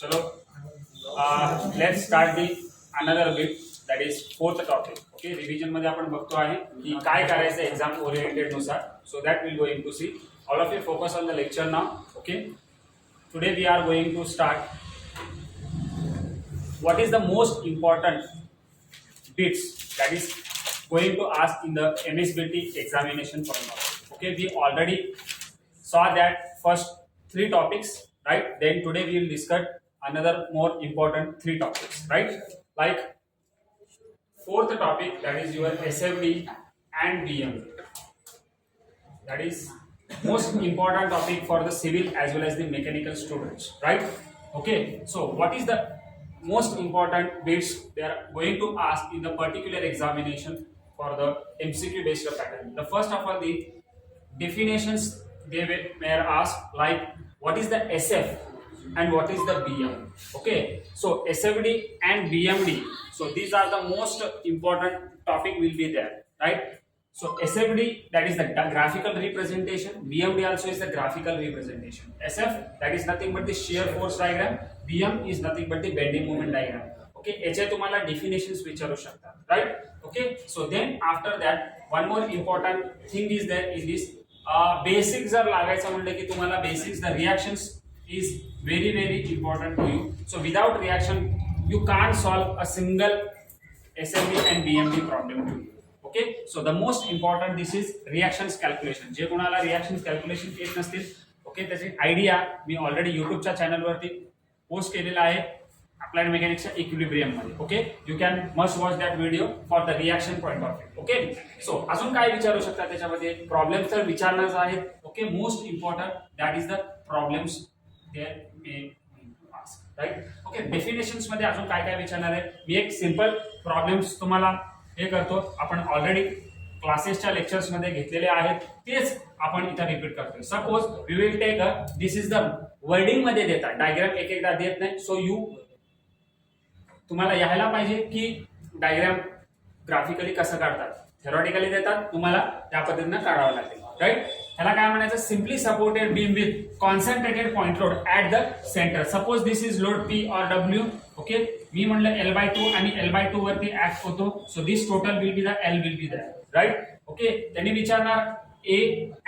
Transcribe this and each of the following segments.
चलो let's start the another bit that is fourth topic. Okay, revision मध्ये आपण बघतो आहे की काय करायचं एक्झाम ओरिएंटेड नुसार. So that will going to see all of you focus on the lecture now. Okay, today we are going to start what is the most important bits that is going to ask in the MSBT examination point of view. Okay, we already saw that first three topics, right? Then today we will discuss another more important three topics, right? Like fourth topic, that is your SFD and BMD. That is most important topic for the civil as well as the mechanical students, right? Okay, so what is the most important bits they are going to ask in the particular examination for the MCQ based pattern? The first of all, the definitions they may ask, like what is the SF and what is the BM. Okay, so SFD and BMD, so these are the most important topic will be there, right? So SFD, that is the graphical representation. BMD also is the graphical representation. SF, that is nothing but the shear force diagram. BM is nothing but the bending moment diagram. Okay, याचे तुम्हाला definitions विचारू शकतात, right? Okay, so then after that one more important thing is there in this basics जर लागायचं म्हणलं की तुम्हाला basics, the reactions is very important to you. So without reaction you can't solve a single SFD and BMD problem to you. Okay, so the most important this is reactions calculation. जे कोणाला reactions calculation येत नसतील, okay, त्याची idea मी already युट्यूबच्या चॅनलवरती post केलेला आहे applied मेकॅनिक्सच्या इक्विलिब्रियम मध्ये. Okay, you can must watch that video for the reaction point of view. Okay, so अजून काय विचारू शकता त्याच्यामध्ये? प्रॉब्लेम्स तर विचारणारच आहेत. Okay, most important that is the problems there may ask, right? Okay, definitions मध्ये अजून काय काय विचारणार आहे? मी एक सिंपल प्रॉब्लेम्स तुम्हाला हे करतो. आपण ऑलरेडी क्लासेसच्या लेक्चर्स मध्ये घेतलेले आहेत, तेच आपण इथं रिपीट करतोय. Suppose we will take this is the wording मध्ये देतात, डायग्राम एक एकदा देत नाही. सो तुम्हाला यायला पाहिजे की डायग्राम ग्राफिकली कसं काढतात. थेरॉटिकली देतात, तुम्हाला त्या पद्धतीनं काढावं लागेल, राईट? ह्याला काय म्हणायचं? Simply supported beam with concentrated point load at the centre. Suppose this is load P or W. Okay, मी म्हणलं L/2 आणि L/2 वरती ऍक्ट होतो. So this total will be the L will be that, right? Okay, त्यांनी विचारणार A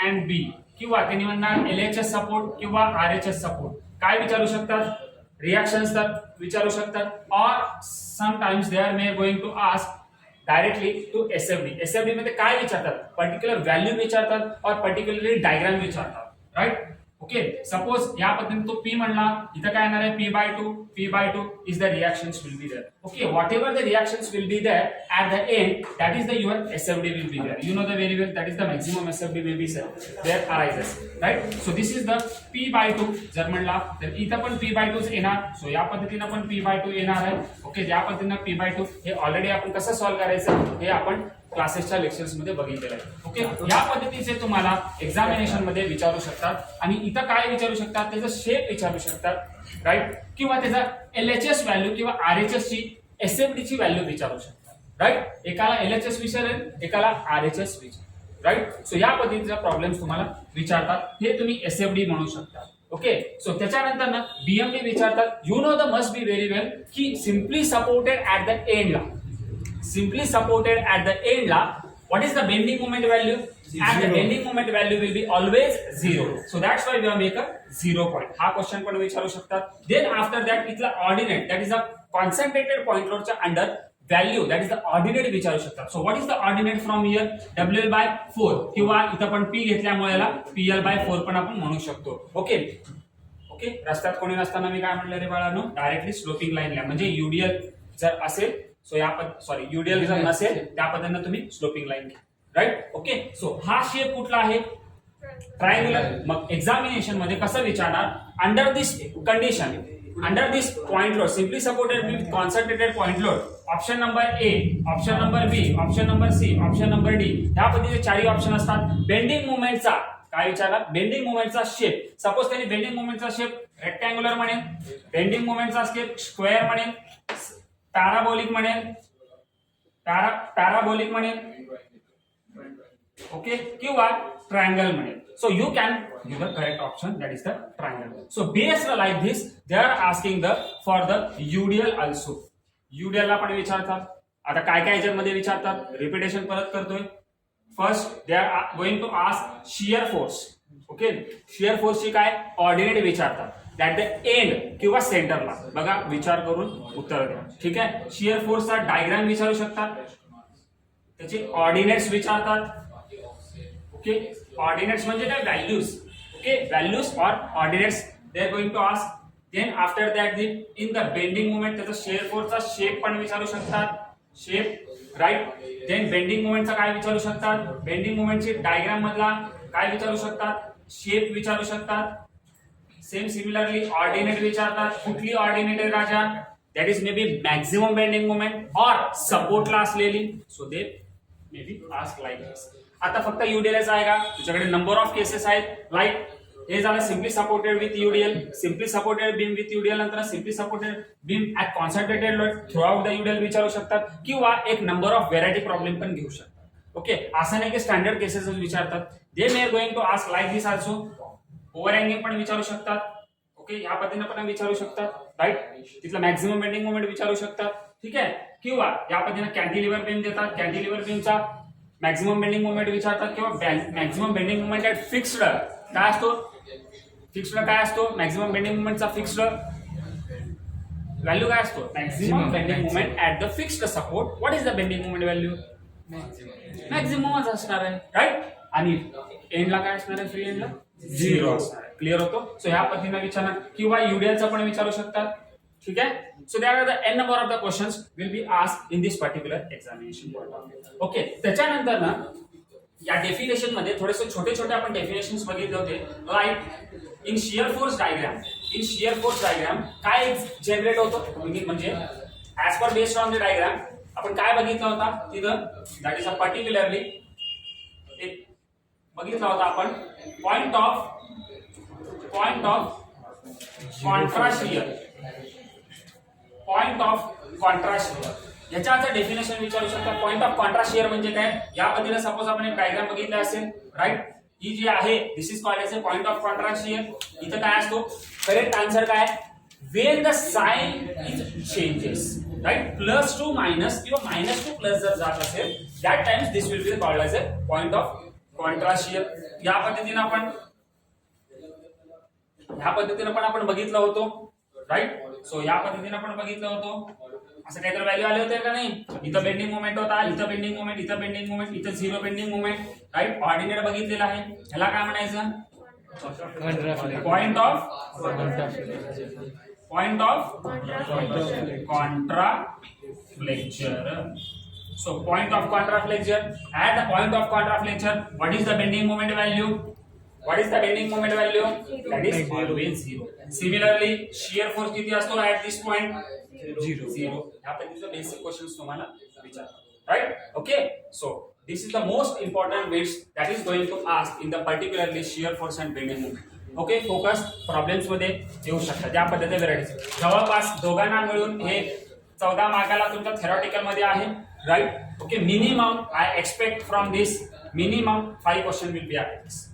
and B, किंवा त्यांनी म्हणणार LHS सपोर्ट किंवा RHS सपोर्ट. काय विचारू शकतात? रिॲक्शन्स तर विचारू शकतात. और sometimes they are may going to ask directly to SFD. SFD मध्ये काय विचारतात? पर्टिक्युलर व्हॅल्यू विचारतात और पर्टिक्युलरली डायग्राम विचारतात, राईट? ओके, सपोज या पद्धतीने तो P म्हणला, इथं काय येणार आहे? P/2 is the reactions will be there. Okay, whatever the reactions will be there at the end, that is the your SFD will be there. You know the very well, that is the maximum SFD will be there arises, right? So this is the P/2 जर म्हणला तर इथं पण P/2 येणार. So या पद्धतीने पण P/2 येणार आहे. ओके, या पद्धतीने P/2 हे ऑलरेडी आपण कसं सॉल्व्ह करायचं हे आपण क्लासेसच्या लेक्चर्स मध्ये बघितलेलं आहे. ओके, या पद्धतीचे तुम्हाला एक्झामिनेशन मध्ये विचारू शकतात. आणि इथं काय विचारू शकतात? त्याचा शेप विचारू शकतात, राईट? किंवा त्याचा LHS व्हॅल्यू किंवा RHS ची SFD ची व्हॅल्यू विचारू शकतात, राईट? एकाला LHS विचारेल, एकाला RHS विचारेल, राईट? सो या पद्धतीचा प्रॉब्लेम्स तुम्हाला विचारतात, हे तुम्ही SFD म्हणू शकता. ओके, सो त्याच्यानंतर ना BMD विचारतात. You know the must be very well की सिम्पली सपोर्टेड ऍट द एंडला, simply supported at the end la, what is the bending moment value? And the bending moment value will be always 0. So that's why we have make a 0 point. हा question पण विचारू शकतात. Then after that इथला ordinate, that is the concentrated point load च्या under value, that is the ordinate विचारू शकतात. So what is the ordinate from here? WL/4 किंवा इथं पण P घेतल्यामुळे याला PL/4 पण आपण म्हणू शकतो. ओके, ओके, रस्त्यात कोणी नसताना मी काय म्हणलं रे बाळांनो? डायरेक्टली स्लोपिंग लाईनला, म्हणजे UDL जर असेल, सो या UDL जर नसेल त्या पद्धतीने तुम्ही स्लोपिंग लाईन घ्या, राईट? ओके, सो हा शेप कुठला आहे? ट्रायंग्युलर. मग एक्झामिनेशन मध्ये कसं विचारणार? Under this condition, under this point load, simply supported with concentrated point load, option number A, option number B, option number C, option number D, ह्या पद्धतीचे चारही ऑप्शन असतात. बेंडिंग मुवमेंटचा काय विचारला? बेंडिंग मुवमेंटचा शेप. सपोज त्यांनी बेंडिंग मुवमेंटचा शेप रेक्टँग्युलर म्हणेल, बेंडिंग मुवमेंटचा शेप स्क्वेअर म्हणेल, पॅराबोलिक म्हणेल, पॅराबोलिक म्हणेल, ओके, किंवा ट्रायंगल म्हणेल. So you can give the correct option, that is the triangle. So based like this they are asking the for the UDL also. UDL ला पण विचारतात. आता काय काय याच्यामध्ये विचारतात, रिपिटेशन परत करतोय. First they are going to ask shear force. Okay, shear फोर्सची काय ऑर्डिनेट विचारतात, दॅट द एंड किंवा सेंटरला. बघा विचार करून उत्तर द्या. ठीक आहे, शियर फोर्सचा डायग्राम विचारू शकतात, त्याचे ऑर्डिनेट्स विचारतात. ओके, ऑर्डिनेट्स म्हणजे काय, व्हॅल्यूज. ओके, व्हॅल्यूज और ordinates they are going to ask. Then after that in the bending moment त्याचा शियर फोर्सचा शेप पण विचारू शकतात, शेप, राईट. देन बेंडिंग मोमेंटचा काय विचारू शकतात, बेंडिंग मोमेंटची डायग्राम मधला काय विचारू शकतात, शेप विचारू शकतात. सेम सिमिलरली ऑर्डिनेट विचारतात. कुठली ऑर्डिनेट आहे राजा, that is may be maximum bending moment और सपोर्टला असलेली. So they may be ask like this. आता फक्त यूडीएलच आहे का, तुझ्याकडे नंबर ऑफ केसेस आहेत. लाईक हे झालं simply supported with UDL, simply supported beam with UDL, नंतर simply supported beam at concentrated load throughout the UDL विचारू शकतात, किंवा एक नंबर ऑफ व्हेरायटी प्रॉब्लेम पण घेऊ शकतात. ओके, असं नाही की स्टँडर्ड केसेस विचारतात. They may are going to ask like this also. Overhanging पण विचारू शकतात. ओके, या पद्धतीने पण विचारू शकतात, राईट. तिथलं मॅक्झिमम बेंडिंग मोमेंट विचारू शकतात. ठीक आहे, किंवा या पद्धतीने कॅन्टिलिव्हर बीम देतात, कॅन्टिलिव्हर बीमचा मॅक्झिमम बेंडिंग मोमेंट विचारतात, किंवा maximum bending moment at fixed काय असतो, फिक्स्ड काय असतो, मॅक्झिमम बेंडिंग मोमेंटचा फिक्स्ड व्हॅल्यू काय असतो, maximum bending moment at the fixed support. What is the bending moment value, मॅक्झिममच असणार आहे, राईट. आणि एंडला काय असणार आहे, फ्री एंडला 0 असणार आहे. क्लिअर होतो. सो ह्या पद्धतीने विचारणार, किंवा यूडीएलचा पण विचारू शकतात. ठीक आहे, so that are the n number of the questions will be asked in this particular examination. Okay, त्याच्यानंतर ना या डेफिनेशन मध्ये थोडेसे छोटे छोटे आपण डेफिनेशन्स बघितले होते. Like in shear force diagram, in shear force diagram काय जनरेट होतो, म्हणजे as per based on the diagram आपण काय बघितलं होता तिथं, दॅट इज अ पर्टिक्युलरली एक बघितला होता आपण point of contrast shear, point of contrast shear. याच्याचं डेफिनेशन विचारू शकता. पॉइंट ऑफ कॉन्ट्रास्ट शियर म्हणजे काय, या पद्धतीने सपोज आपण एक डायग्राम बघितला असेल, राईट. ही जी आहे this is called as a point of contrast shear. इथं काय असतो, करेक्ट आन्सर काय, when the sign is changes, right. Plus to minus किंवा मायनस टू प्लस जर जात असेल, that times this will be called as a point of contrast shear. या पद्धतीने आपण बघितलं होतो, राईट. सो या पद्धतीने आपण बघितलं होतो. असं काहीतरी व्हॅल्यू आले होते का नाही, इथं बेंडिंग मोमेंट होता, इथं बेंडिंग मोमेंट, इथं बेंडिंग मोमेंट, इथं 0 बेंडिंग मोमेंट, राईट. ऑर्डिनेट बघितलेला आहे. ह्याला काय म्हणायचं, point of contraflexure. So point of contraflexure, at the point of contraflexure, what is the bending moment value? What is the bending moment value? That is always 0. Similarly, shear force किती असतो at this point? 0. ह्या पद्धतीचे basic questions तुम्हाला विचारतात, right? Okay. So this is the most important bits that is going to ask in the particularly shear force and bending moment. Okay, focus problems मध्ये येऊ शकतात. त्या पद्धतीने व्हरायटीज जवळपास दोघांना मिळून हे 14 मार्काला तुमच्या थेरॉटिकल मध्ये आहे, right. Okay, minimum I expect from this minimum 5 question will be are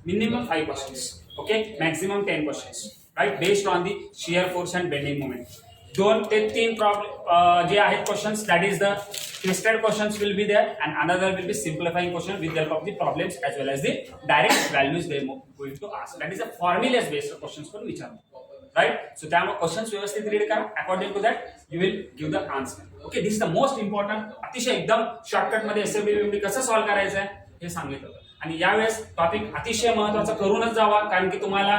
minimum 5 questions. Okay, maximum 10 questions, right, based on the shear force and bending moment. 2 ते 3 प्रॉब्लेम जे आहेत questions, that is the twisted questions will be there and another will be simplifying question with the help of the problems as well as the direct values they are going to ask. That is a formulas based questions पण विचारतो, right? So त्यामुळे questions व्यवस्थित read करा. According to that you will give the answer. Okay, this is the most important. अतिशय एकदम shortcut मध्ये SFD कसं solve करायचं आहे हे सांगितलं होतं. आणि यावेळेस टॉपिक अतिशय महत्त्वाचा करूनच जावा, कारण की तुम्हाला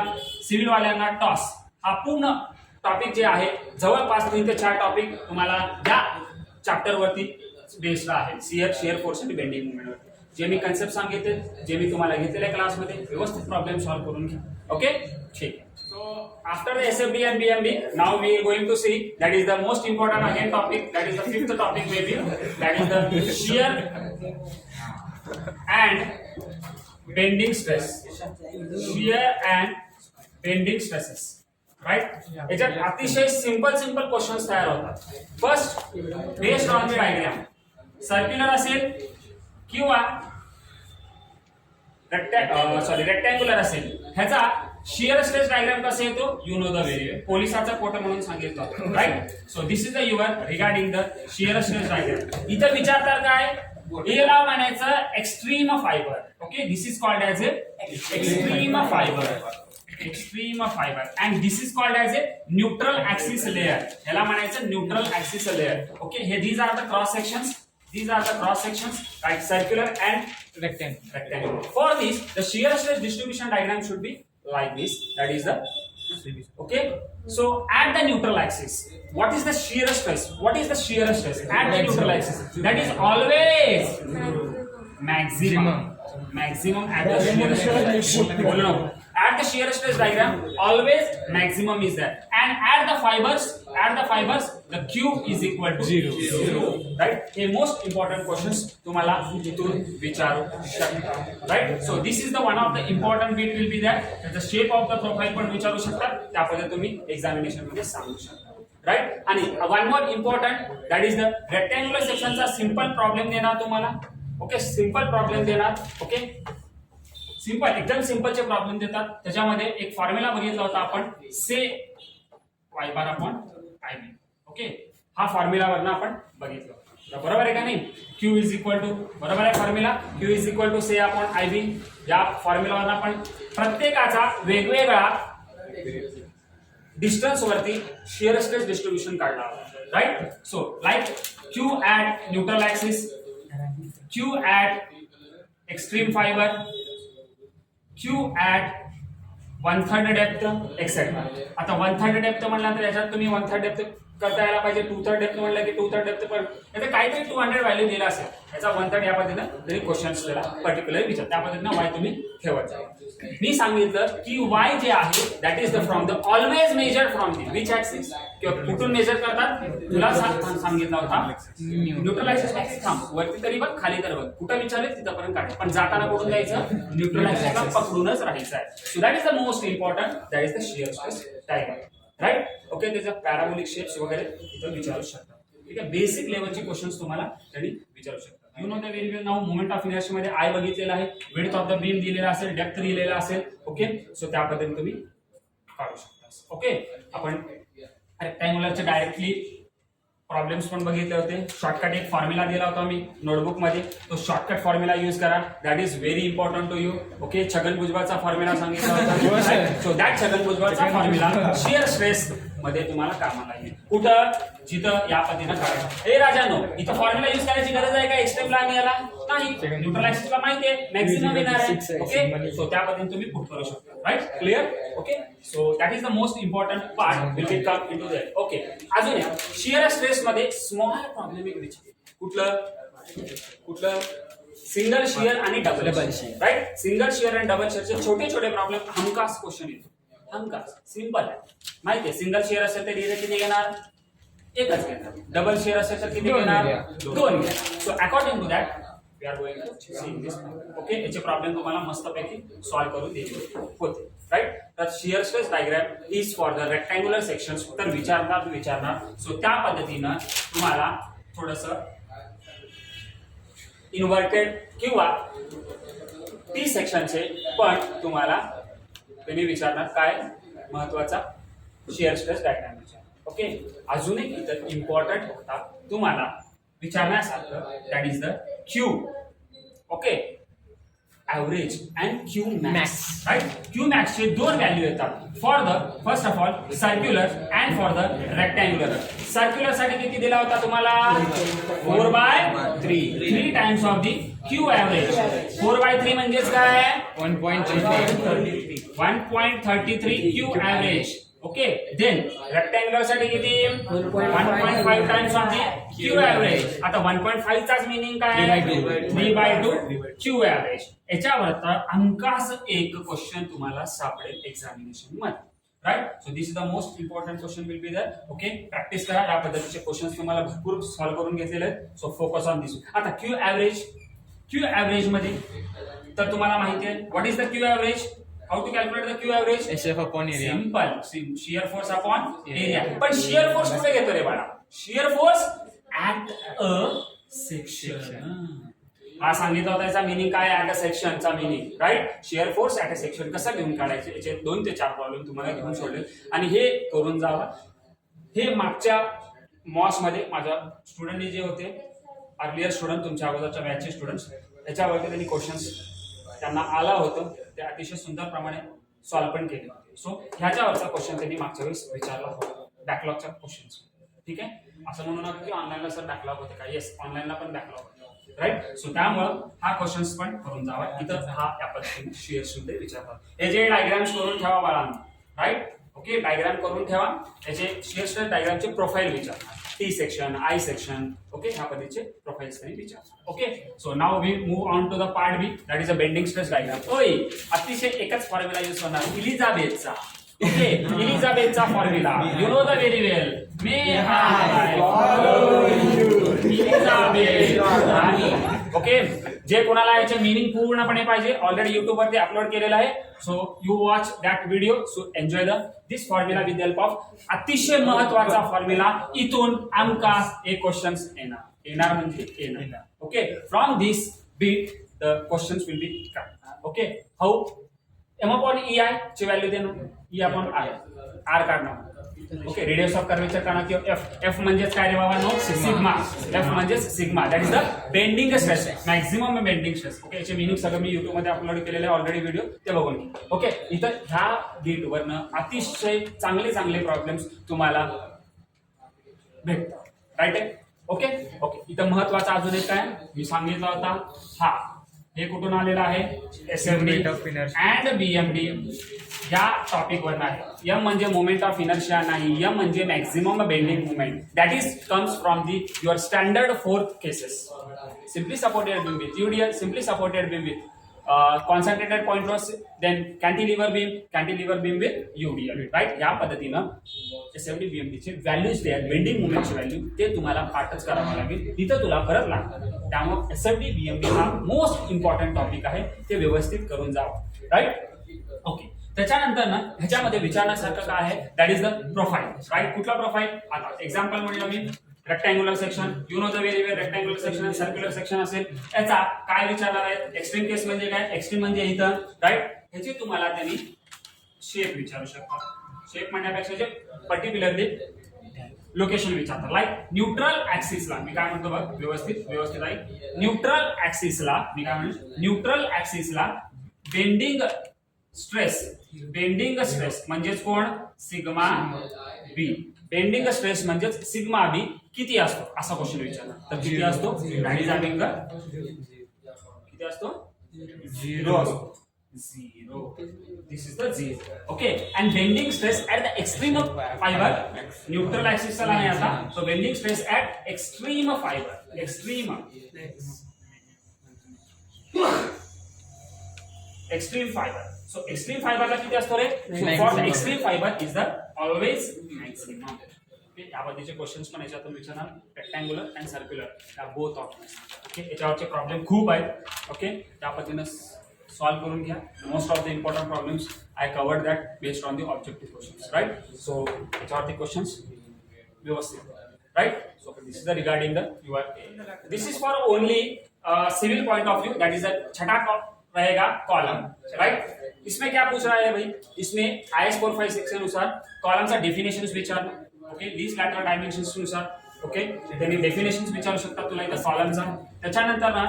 सिव्हिल वाल्यांना टॉस हा पूर्ण टॉपिक जे आहे जवळपास 3 ते 4 टॉपिक तुम्हाला या चॅप्टर वरती बेस्ड आहे, शियर फोर्स आणि बेंडिंग मुवमेंट. जे मी कन्सेप्ट सांगितले, जे मी तुम्हाला घेतलेल्या क्लासमध्ये व्यवस्थित प्रॉब्लेम सॉल्व्ह करून घ्या. ओके, ठीक आहे. So after the SFD and BMD, now we are going to see that is the most important again topic, that is the 5th topic maybe, that is the shear and bending stress. Shear and bending stresses, right. याच्यात अतिशय simple questions तयार होतात. First, based on the diagram circular असेल किंवा rectangular असेल ह्याचा shear stress diagram कसा येतो you know the very well पोलिसाचा कोट म्हणून सांगितलं right so this is the your regarding the shear stress diagram इथं विचारतात काय याला म्हणायचं extreme fibre okay this is called as extreme fibre and this is called as neutral axis layer ह्याला म्हणायचं न्यूट्रल ऍक्सिस लेअर ओके हे these are the cross sections right circular and rectangular for this the shear stress distribution diagram should be like this that is the okay so at the neutral axis what is the shear stress at the neutral axis that is always maximum at the shear stress at the shear stress diagram always maximum is there and at the fibers the q is equal to 0 right हे most important questions तुम्हाला इथून विचारू शकतात right so this is the one of the important bit will be there the shape of the profile पण विचारू शकतात त्यामध्ये तुम्ही एक्झामिनेशन मध्ये सांगू शकता राईट आणि one more important that is the rectangular सेक्शनचा सिंपल प्रॉब्लेम देणार तुम्हाला ओके सिंपल प्रॉब्लेम देणार ओके सिंपल एकदम सिंपलचे प्रॉब्लेम देतात त्याच्यामध्ये एक फॉर्म्युला बघितला होता आपण से y bar upon IB okay हा फॉर्म्युला वरनं आपण बघितलं बरोबर आहे का नाही Q इज इक्वल टू बरोबर आहे formula Q is equal to say upon IB या फॉर्म्युला वरनं आपण प्रत्येकाचा वेगवेगळा डिस्टन्स वरती शिअर स्ट्रेस डिस्ट्रीब्युशन काढला right so like Q at neutral axis Q at extreme fibre Q at 1/3 depth etcetera आता 1/3 डेप्थ म्हणल्यानंतर याच्यात तुम्ही 1/3 डेप्थ करता यायला पाहिजे 2/3 डेप्थ म्हणलं की 2/3 डेप्थ पण याचं काहीतरी 200 व्हॅल्यू दिला असेल याचा 1/3 या पद्धतीनं तरी क्वेश्चन्स त्याला पर्टिक्युलर विचार त्या पद्धतीनं वाय तुम्ही ठेवत जा मी सांगितलं की वाय जे आहे that is the from the always measure from the which axis किंवा कुठून मेजर करतात तुला सांगितलं होता न्यूट्रल ऍक्सिस थांब वरती तरी बघ खाली तर बघ कुठं विचारेल तिथपर्यंत काढ पण जाताना कुठून जायचं न्यूट्रल ऍक्सिसला पकडूनच राहायचं आहे so that is the most important that is the shear stress diagram right okay त्याचा पॅराबोलिक शेप्स वगैरे इथं विचारू शकतात ठीक आहे बेसिक लेवलचे क्वेश्चन्स तुम्हाला त्यांनी विचारू शकतात you know the very well now moment of inertia मध्ये आय बघितलेला आहे विड्थ ऑफ द बीम दिलेला असेल डेप्थ दिलेला असेल ओके सो त्या पद्धतीने तुम्ही काढू शकता ओके आपण रेक्टँग्युलरचे डायरेक्टली प्रॉब्लेम्स पण बघितले होते शॉर्टकट एक फॉर्म्युला दिला होता मी नोटबुक मध्ये तो शॉर्टकट फॉर्म्युला यूज करा that is very important to you okay Chhagan भुजबळचा फॉर्म्युला सांगितला होता सो दॅट छगन भुजबळचा फॉर्म्युला शिअर स्ट्रेस मध्ये तुम्हाला कामाला येईल कुठं जिथं या पद्धतीनं करायचं हे राजानो इथं फॉर्म्युला यूज करायची गरज आहे का एक्स्ट्रीम लाईन याला नाही न्यूट्रल ऍक्सिसला माहिती आहे मॅक्सिमम येणार आहे ओके सो त्या पद्धतीने तुम्ही पुट करू शकता right clear okay so that is the most important part will be come into that okay अजून या शिअर स्ट्रेस मध्ये स्मॉल प्रॉब्लेम एक विचार कुठलं सिंगल शिअर आणि double shear right single shear आणि डबल शिअरचे छोटे छोटे प्रॉब्लेम हमखास क्वेश्चन येतो हमखास सिंपल आहे माहिती आहे सिंगल शेअर असेल तर डिरेक्ट किती घेणार एकच घेणार डबल शेअर असेल तर किती घेणार दोन घेणार so according to that we are going to see this okay याचे प्रॉब्लेम तुम्हाला मस्तपैकी सॉल्व्ह करून दिले होते राईट तर shear stress diagram is for the rectangular sections तर विचारणार सो त्या पद्धतीनं तुम्हाला थोडंसं इन्व्हर्टेड किंवा टी सेक्शनचे पण तुम्हाला तुम्ही विचारणार काय महत्वाचा शिअर स्ट्रेस डायग्राम ओके अजून एक इतर इम्पॉर्टंट होता तुम्हाला विचारण्यासारखं that is the Q okay average and Q max right Q max चे दोन व्हॅल्यू येतात for the first of all circular and for the rectangular circular साठी किती दिला होता तुम्हाला 4/3 times of the Q average 4/3 म्हणजेच काय 1.33 Q average okay then rectangular साठी किती 1.5 times of the Q average आता 1.5 चाच मीनिंग काय 3/2 क्यू ॲव्हरेज याच्यावर अंकास एक क्वेश्चन तुम्हाला सापडेल एक्झामिनेशन मध्ये right so this is the most important question will be there okay practice करा या पद्धतीचे क्वेश्चन्स तुम्हाला भरपूर सॉल्व्ह करून घेतलेले आहेत सो फोकस ऑन दिस आता क्यू ॲव्हरेज मध्ये तर तुम्हाला माहिती आहे what is the Q average how to calculate the Q average SF upon area simple shear force upon area पण shear force कुठे घेतो रे बाळा shear force at a section हा सांगितला होता याचा मिनिंग काय ऍट अ सेक्शनचा meaning, right. Shear force at a section कसं घेऊन काढायचे, याचे 2 ते 4 प्रॉब्लेम तुम्हाला घेऊन सोडले आणि हे करून जावा. हे मागच्या मॉस मध्ये माझ्या स्टुडंटने जे होते अर्लियर स्टुडंट, तुमच्या अगोदरच्या बॅचचे स्टुडंट्स, त्याच्यावरती त्यांनी क्वेश्चन्स त्यांना आला होतं, ते अतिशय सुंदर प्रमाणे सॉल्व्ह पण केले होते. सो ह्याच्यावरचा क्वेश्चन त्यांनी मागच्या वेळेस विचारला होता बॅकलॉगच्या क्वेश्चन्स. ठीक आहे, असं म्हणू नका की ऑनलाईनला सर बॅकलॉग होते का. येस, ऑनलाईनला पण बॅकलॉग होते, राईट. सो त्यामुळं हा क्वेश्चन्स पण करून जावा. इथं हा त्या पद्धतीने शेअर सुद्धा विचारतात. हे जे डायग्राम्स करून ठेवा बाळांनो, राईट. ओके, डायग्राम करून ठेवा. याचे शेअर डायग्रामचे प्रोफाईल विचारणार, T section, I section, okay, ह्या पद्धतीचे प्रोफाइल्स त्यांनी विचारतात. Okay, so now we move on to the part B, that is a bending stress diagram. ओय, अतिशय एकच फॉर्म्युला यूज होणार, इलिझाबेथचा. ओके, इलिझाबेथचा formula you know the very well. May I follow you, Elizabeth आणि okay. जे कोणाला याचे मीनिंग पूर्णपणे पाहिजे, ऑलरेडी युट्यूब वरती अपलोड केलेलं आहे. So you watch that video. So enjoy this formula with help of अतिशय महत्वाचा फॉर्म्युला. इथून आमकास एक क्वेश्चन्स येणार म्हणजे येणार. Okay, from this bit the questions will be come. Okay, how M upon E I ची व्हॅल्यू देणं, ई अपॉन आर काढणं. ओके, रेडियस ऑफ कर्वेचर काढणं किंवा एफ. एफ म्हणजेच काय रे बाबा, नो सिग्मा. एफ म्हणजेच sigma, that is the bending stress, maximum bending stress. Okay, याचे मीनिंग सगळं मी युट्यूब मध्ये अपलोड केलेले ऑलरेडी व्हिडिओ, ते बघून घ्या. ओके, इथं ह्या बीट वरनं अतिशय चांगले प्रॉब्लेम्स तुम्हाला भेटतात, राईट आहे. ओके ओके, इथं महत्वाचा अजून एक काय मी सांगितलं होता, हा हे कुठून आलेला आहे, एसएमडी अँड बीएमडी या टॉपिक वर आहे. एम म्हणजे मोमेंट ऑफ इनर्शिया नाही, एम म्हणजे maximum bending moment, that is comes from the your standard 4th cases. Simply supported beam with UDL, simply supported beam with concentrated point loss, then cantilever beam with UDL, right. या पद्धतीनं SMD BMD चे values ते आहेत, bending मोमेंटची value ते तुम्हाला पाठच करावं लागेल, तिथं तुला फरक लागणार. त्यामुळे एसएमडी बीएमडी हा मोस्ट इम्पॉर्टंट टॉपिक आहे, ते व्यवस्थित करून जावं, राईट. ओके, त्याच्यानंतर ना ह्याच्यामध्ये विचारण्यासारखं काय आहे, that is the profile, right. कुठला प्रोफाईल, आता एक्झाम्पल म्हणलं मी rectangular section, you know the very well rectangular section आणि सर्क्युलर सेक्शन असेल, याचा काय विचारणार आहे, एक्स्ट्रीम केस म्हणजे काय, एक्स्ट्रीम म्हणजे इथं, राईट. ह्याची तुम्हाला त्यांनी शेप विचारू शकतात. शेप म्हणण्यापेक्षा जे पर्टिक्युलरली लोकेशन विचारतात, लाईक न्यूट्रल ऍक्सिसला मी काय म्हणतो बघ, व्यवस्थित आहे. न्यूट्रल ऍक्सिसला मी काय म्हणतो, न्यूट्रल ऍक्सिसला बेंडिंग स्ट्रेस म्हणजेच कोण, सिग्मा बी. बेंडिंग स्ट्रेस म्हणजेच सिग्मा बी किती असतो, असा क्वेश्चन विचारला तर किती असतो, किती असतो, 0 असतो, 0. This is the 0. Okay, and bending stress at the extreme of fibre, neutral ऍक्सिसला नाही आता, so bending stress at extreme fibre, extreme fibre. So extreme फायबरला किती असतो रे, for the extreme fibre is the always maximum. या पद्धतीचे questions पण याच्यातून विचारणार, रेक्टँग्युलर अँड सर्क्युलर या बोथ ऑप्शन्स. ओके, याच्यावरचे प्रॉब्लेम खूप आहेत. ओके, त्या पद्धतीने सॉल्व्ह करून घ्या. Most of the important problems I covered that based on the objective questions, right. So याच्यावरती क्वेश्चन्स व्यवस्थित, right. So this is the regarding the year, this is for only civil point of view, that is a छठा रहेगा column, right. इसमें क्या पूछ रहा है भाई, इसमें IS 456 के अनुसार कॉलमचा डेफिनेशन्स विचारणार. ओके, लीस्ट लॅटरल डायमेन्शन्स नुसार, ओके, त्यांनी डेफिनेशन्स विचारू शकतात तुला इथं कॉलमचा. त्याच्यानंतर ना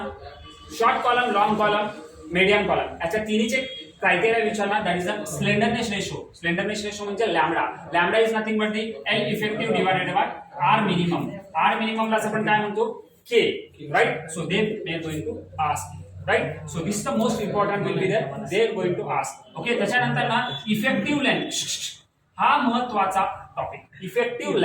short column, long column, medium column याच्या तिन्हीचे क्रायटेरिया विचारणार. That is the slenderness ratio. Slenderness ratio म्हणजे lambda. Lambda is nothing but the L effective divided by R minimum. R मिनिममला आपण काय म्हणतो, K, right. So they are going to ask, right. So this the most important will be there, they are going to ask. Okay, त्याच्यानंतर ना effective length हा महत्वाचा topic. Effective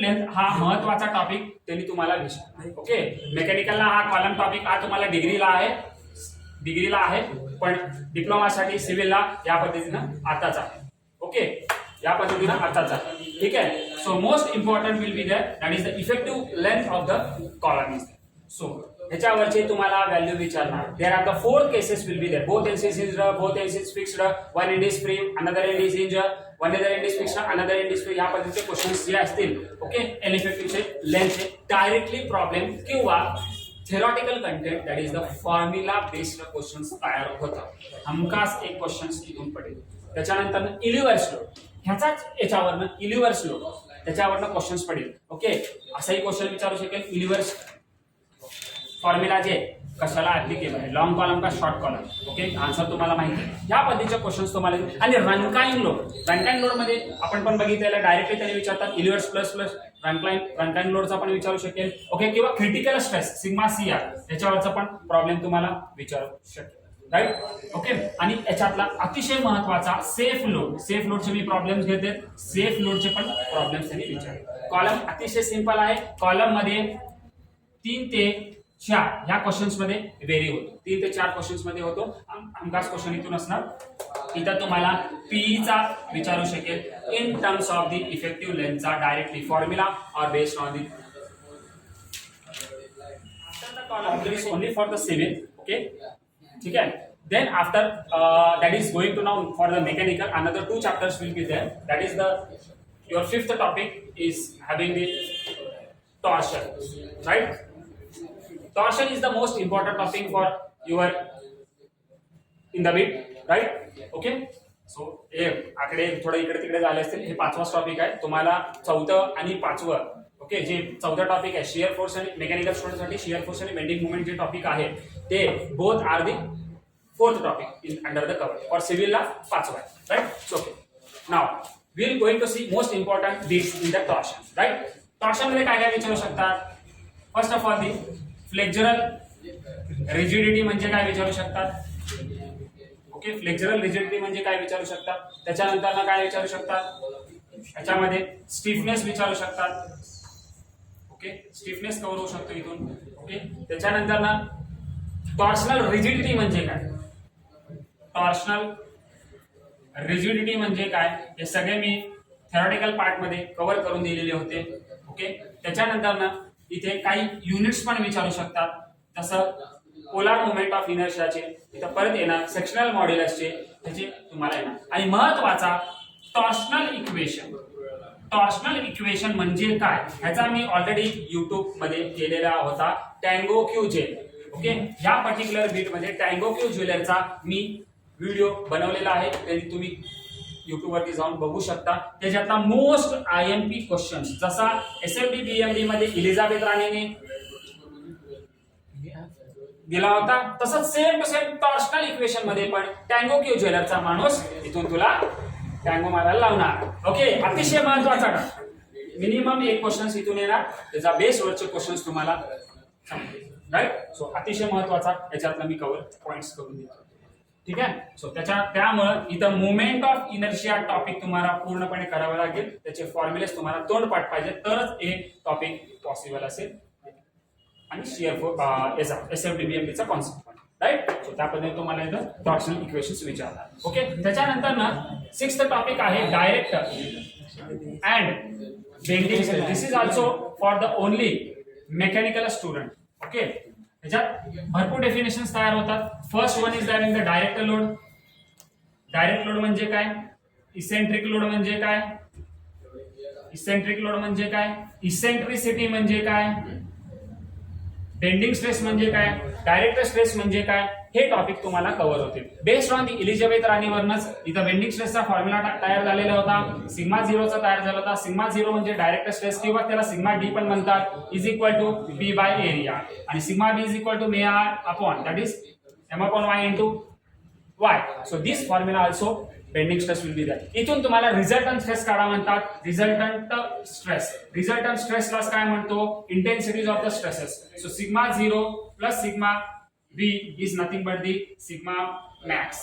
length हा महत्वाचा टॉपिक त्यांनी तुम्हाला विचारला. ओके, मेकॅनिकलला हा कॉलम टॉपिक हा तुम्हाला डिग्रीला आहे, पण डिप्लोमासाठी सिव्हिलला या पद्धतीनं आताच आहे. ओके, या पद्धतीनं आताच आहे, ठीक आहे. So most important will be there, that is the effective length of the column is. सो ह्याच्यावरचे तुम्हाला व्हॅल्यू विचारणार. There are the 4 cases will be there, both ends is fixed, one end is free, another end is hinge, one end is fixed, another end is free. या पद्धतीचे questions जे असतील, okay, L इफेक्टिव्हचे, लेंथचे directly problem किंवा theoretical content that is the formula based questions तयार होतात. हमखास एक क्वेश्चन्स इथून पडेल. त्याच्यानंतर इलिव्हर्स लोड, ह्याचाच याच्यावरनं इलिव्हर्स लोड त्याच्यावरनं क्वेश्चन्स पडेल. ओके, असाही क्वेश्चन विचारू शकेल. इलिव्हर्स फॉर्म्युला जे कशाला ऍप्लिकेबल आहे, लॉंग कॉलम का शॉर्ट कॉलम. ओके, आन्सर तुम्हाला माहिती आहे. ह्या पद्धतीचे क्वेश्चन्स तुम्हाला. आणि रनटाइम लोड, रनटाइम लोड मध्ये आपण पण बघितलेलं डायरेक्टली त्याने विचारतात. इलिव्हर्स प्लस प्लस रनटाइम लोडचा पण विचारू शकेल. ओके, किंवा क्रिटिकल स्ट्रेस सिग्मा CR याच्यावरचा पण प्रॉब्लेम तुम्हाला विचारू शकेल. राईट. ओके, आणि याच्यातला अतिशय महत्वाचा सेफ लोड, सेफ लोडचे मी प्रॉब्लेम्स घेते. सेफ लोडचे पण प्रॉब्लेम्स त्यांनी विचारले. कॉलम अतिशय सिंपल आहे. कॉलम मध्ये 3 ते 4 ह्या क्वेश्चन्स मध्ये व्हेरी होतो. 3 ते 4 क्वेश्चन्स मध्ये होतो. हमखास क्वेश्चन इथून असणार. इथं तुम्हाला पीईचा विचारू शकेल in terms of the effective लेंथचा डायरेक्टली फॉर्म्युला और based on the column only for the civil. Okay, ठीक है. Then after that is going to now for the mechanical, another 2 chapters will be there. That is your 5th topic is having the torsion, right? Torsion is the most important topic for your in the bit, right? Okay. So हे आकडे थोडं इकडे तिकडे झाले असतील. हे 5वाच topic आहे. तुम्हाला 4थं आणि 5वं, ओके, जे 4था टॉपिक आहे शियर फोर्स आणि मेकॅनिकल स्टुडंटसाठी शियर फोर्स आणि बेंडिंग मुवमेंट जे टॉपिक आहे ते both are the 4th topic in under the cover. For civil ला 5वा, right? So okay. Now we are going to see most important this in the torsion, right? Torsion मध्ये काय काय विचारू शकतात. First of all the flexural rigidity म्हणजे काय विचारू शकतात. ओके, फ्लेक्झरल रिजिडिटी म्हणजे काय विचारू शकतात. त्याच्यानंतर ना काय विचारू शकतात, याच्यामध्ये स्टिफनेस विचारू शकतात. ओके, स्टिफनेस कव्हर होऊ शकतो इथून. ओके, त्याच्यानंतर ना टॉर्शनल रिजिडिटी म्हणजे काय, टॉर्शनल रिजिडिटी म्हणजे काय, हे सगळे मी थेरॉटिकल पार्ट मध्ये कव्हर करून दिलेले होते. ओके, त्याच्यानंतर ना इथे काही युनिट्स पण विचारू शकतात. जसं पोलार मुवमेंट ऑफ इनर्शियाचे इथं परत येणार, सेक्शनल मॉड्युलसचे त्याचे तुम्हाला येणार. आणि महत्वाचा टॉर्शनल इक्वेशन. टॉर्शनल इक्वेशन म्हणजे काय ह्याचा मी ऑलरेडी युट्यूब मध्ये केलेला होता, टँगो क्यू जेल. ओके, ह्या पर्टिक्युलर बीट मध्ये टँगो क्यू ज्वेलरचा मी व्हिडिओ बनवलेला आहे, ते तुम्ही युट्यूब वरती जाऊन बघू शकता. त्याच्यातला मोस्ट IMP क्वेश्चन जसा SMD BMD मध्ये इलिझाबेथ राणीने दिला होता, तसंच same to same torsional equation मध्ये पण टँगो क्यू ज्वेलरचा माणूस इथून तुला टँगो मारायला लावणार. ओके, अतिशय महत्वाचा मिनिमम एक क्वेश्चन इथून येणार, त्याचा बेस वरचे क्वेश्चन तुम्हाला राईट. सो अतिशय महत्वाचा याच्यातला मी कव्हर पॉइंट्स करून देतो. ठीक आहे. सो त्यामुळं इथं मुवमेंट ऑफ इनर्शिया टॉपिक तुम्हाला पूर्णपणे करावं लागेल. त्याचे फॉर्म्युलेस तुम्हाला तोंडपाठ पाहिजे तरच हे टॉपिक पॉसिबल असेल. आणि शियर SMD BMD चा कॉन्सेप्ट पण राईट. सो त्या पद्धतीने तुम्हाला इथं टॉर्शनल इक्वेशन्स विचारणार. ओके, त्याच्यानंतर ना 6th टॉपिक आहे direct and bending stress. This is also for the only mechanical student. Okay, त्याच्यात भरपूर डेफिनेशन्स तयार होतात. First one is that in the direct load. Direct load म्हणजे काय, इसेंट्रिक लोड म्हणजे काय, इसेंट्रिक लोड म्हणजे काय, इसेंट्रिसिटी म्हणजे काय, बेंडिंग स्ट्रेस म्हणजे काय, डायरेक्ट स्ट्रेस म्हणजे काय, हे टॉपिक तुम्हाला कव्हर होतील. बेस्ड ऑन दी इलिझाबेथ राणीवरनच इथं बेंडिंग स्ट्रेसचा फॉर्म्युला तयार झालेला होता. सिग्मा 0चा तयार झाला होता. सिग्मा 0 म्हणजे डायरेक्ट स्ट्रेस किंवा त्याला सिग्मा D पण म्हणतात, is equal to P by area. आणि sigma B is equal to may R upon that is m upon y into y. So this formula also bending stress will be there. इथून तुम्हाला resultant stress काढा म्हणतात. Resultant stress, resultant स्ट्रेसला काय म्हणतो, intensities of the stresses. So sigma 0 plus sigma B is nothing but the sigma max.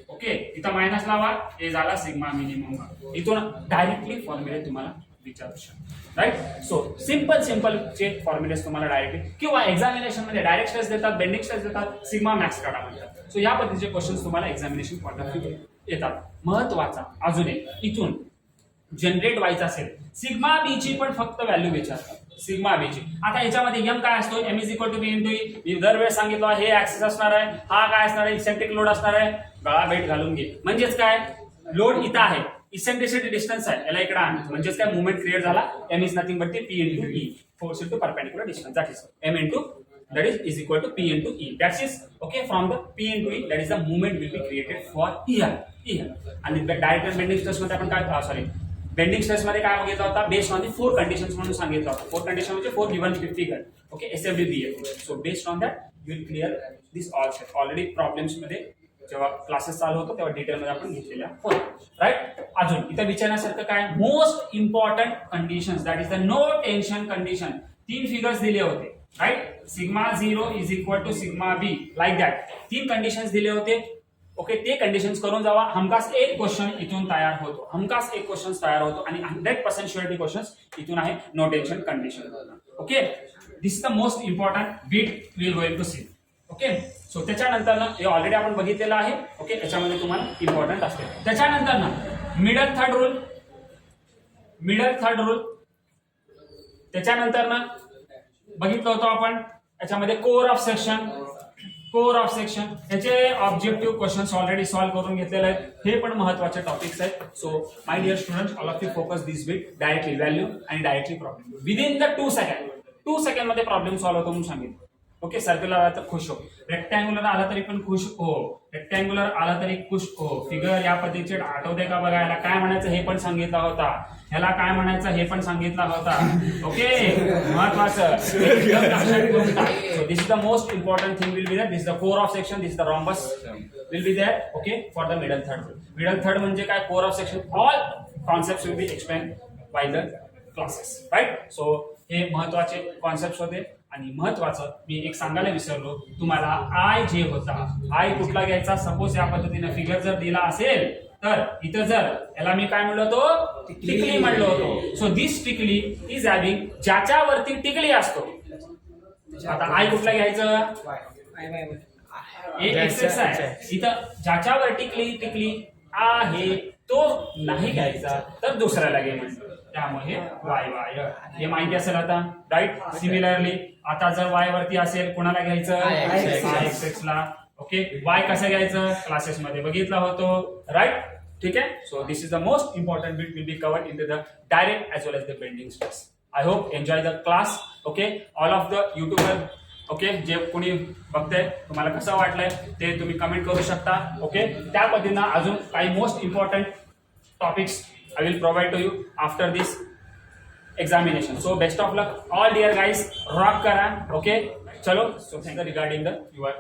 Okay, इथं minus लावा, हे झाला सिग्मा मिनिमम. इथून डायरेक्टली फॉर्म्युले तुम्हाला विचारू शकतो. राईट. सो सिंपल चे फॉर्म्युलेस तुम्हाला डायरेक्टली किंवा एक्झामिनेशन मध्ये डायरेक्ट स्ट्रेस देतात, बेंडिंग स्ट्रेस देतात, सिग्मा मॅक्स काढा म्हणतात. सो या पद्धतीचे क्वेश्चन्स तुम्हाला एक्झामिनेशन पॉइंट ऑफ व्ह्यू येतात. महत्वाचा अजून एक, इथून जनरेट व्हायचं असेल सिग्मा बी ची पण फक्त व्हॅल्यू विचारतात. सिग्मा बी ची आता याच्यामध्ये एम काय असतो, M is equal to B into E. मी दरवेळेस सांगितलं हे ऍक्सिस असणार आहे, हा काय असणार आहे, इसेंट्रिक लोड असणार आहे. गळा भेट घालून घे. म्हणजेच काय, लोड इथं आहे, इसेंट्रिसिटी डिस्टन्स आहे, याला इकडे आण. म्हणजेच काय, मुवमेंट क्रिएट झाला. M is nothing but T P into E, force into perpendicular distance, that is M into that is equal to P into E. That is okay from the P into E, that is the moment will be created for here. आणि direct आणि bending stress मध्ये आपण काय sorry bending stress मध्ये काय बघितलं होता based on the 4 conditions म्हणून सांगितलं होतं. 4 कंडिशन म्हणजे 4 given figure okay SFDBF. So based on that you will clear this all set. Already problems मध्ये जेव्हा क्लासेस चालू होतो तेव्हा डिटेल मध्ये आपण घेतलेल्या होत्या राईट. अजून इथं विचारण्यासारखं काय most important conditions that is the no tension condition. 3 figures दिले होते right. Sigma 0 is equal to sigma B like that. 3 conditions दिले होते ओके. ते कंडिशन्स करून जावा. हमखास एक क्वेश्चन इथून तयार होतो. हमखास एक क्वेश्चन तयार होतो आणि 100% शुअरिटी क्वेश्चन्स इथून आहे no tension condition okay. This is the most important bit we will going to see okay. So त्याच्यानंतर ना हे ऑलरेडी आपण बघितलेलं आहे ओके. त्याच्यामध्ये तुम्हाला इम्पॉर्टंट असते. त्याच्यानंतर ना मिडल थर्ड रूल त्याच्यानंतर ना बघितलं होतं आपण याच्यामध्ये कोर ऑफ सेक्शन याचे ऑब्जेक्टिव्ह क्वेश्चन्स ऑलरेडी सॉल्व्ह करून घेतलेले आहेत. हे पण महत्त्वाचे टॉपिक्स आहेत. So my dear student all of you focus this bit directly value आणि directly problem within the 2 second मध्ये प्रॉब्लेम सॉल्व्ह होतो म्हणून सांगितलं ओके. सर्क्युलर आला तर खुश हो, रेक्टँग्युलर आला तरी पण खुश हो, रेक्टँग्युलर आला तरी खुश हो. फिगर या पद्धतीचे आठवते का बघायला काय म्हणायचं हे पण सांगितलं होता. ह्याला काय म्हणायचं हे पण सांगितलं होता ओके. महत्वाचं so this is the most important thing will be that. This is the core of section, this is the rhombus will be that okay for the middle third. Middle third म्हणजे काय core of section. All concept will be explain by the classes right. So हे महत्वाचे concept होते. आणि महत्वाचं मी एक सांगायला विसरलो तुम्हाला. आय जे होता आय कुठला घ्यायचा. सपोज या पद्धतीने फिगर जर दिला असेल तर इथं जर याला मी काय म्हणलो होतो टिकली म्हणलो होतो. सो दिस टिकली इज हॅव्हिंग ज्याच्यावरती टिकली असतो. आता आय कुठला घ्यायचं एक्स आहे. इथं ज्याच्यावर टिकली आहे तो नाही घ्यायचा तर दुसऱ्याला घे म्हणतो. त्यामुळे वाय हे माहिती असेल आता राईट. सिमिलरली आता जर वाय वरती असेल कोणाला घ्यायचं एक्स ला ओके. वाय कसं घ्यायचं क्लासेस मध्ये बघितला होतो राईट. ठीक आहे. So this is the most important bit will be covered in the direct as well as the bending stress. I hope enjoy the class okay. All of the youtuber okay जे कोणी बघताय तुम्हाला कसं वाटलंय ते तुम्ही कमेंट करू शकता ओके. त्या पद्धतीनं अजून काही most important topics I will provide to you after this examination. So best of luck all dear guys. Rock kara okay. Chalo. So thank you regarding the your